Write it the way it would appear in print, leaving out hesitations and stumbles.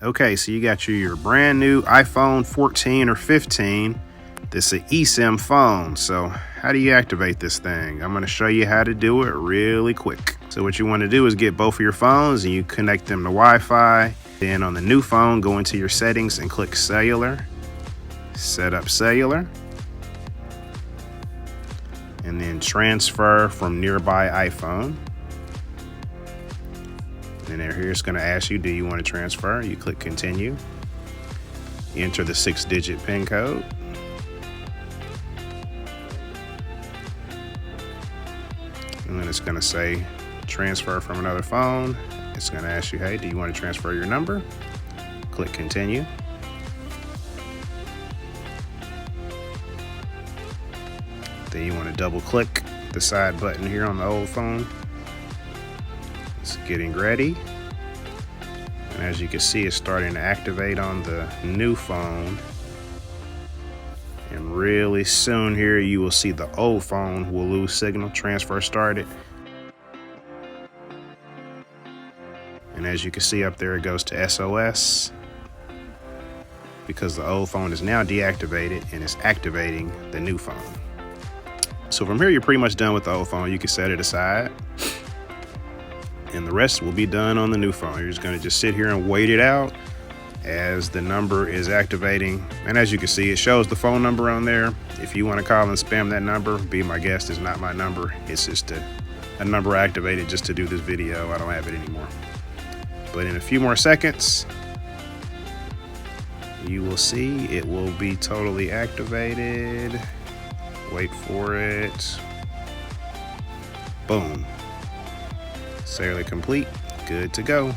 Okay, so you got your brand new iPhone 14 or 15. This is an eSIM phone. So how do you activate this thing? I'm going to show you how to do it really quick. So what you want to do is get both of your phones and you connect them to Wi-Fi. Then on the new phone, go into your settings and click cellular. Set up cellular. And then transfer from nearby iPhone. And here it's going to ask you, do you want to transfer? You click continue. Enter the 6-digit PIN code. And then it's going to say transfer from another phone. It's going to ask you, hey, do you want to transfer your number? Click continue. Then you want to double click the side button here on the old phone. It's getting ready. And as you can see, it's starting to activate on the new phone. And really soon here, you will see the old phone will lose signal. Transfer started. And as you can see up there, it goes to SOS because the old phone is now deactivated and it's activating the new phone. So from here, you're pretty much done with the old phone. You can set it aside. And the rest will be done on the new phone. You're just going to just sit here and wait it out as the number is activating. And as you can see, it shows the phone number on there. If you want to call and spam that number, be my guest. It's not my number. It's just a number activated just to do this video. I don't have it anymore. But in a few more seconds, you will see it will be totally activated. Wait for it. Boom. Cellular complete, good to go.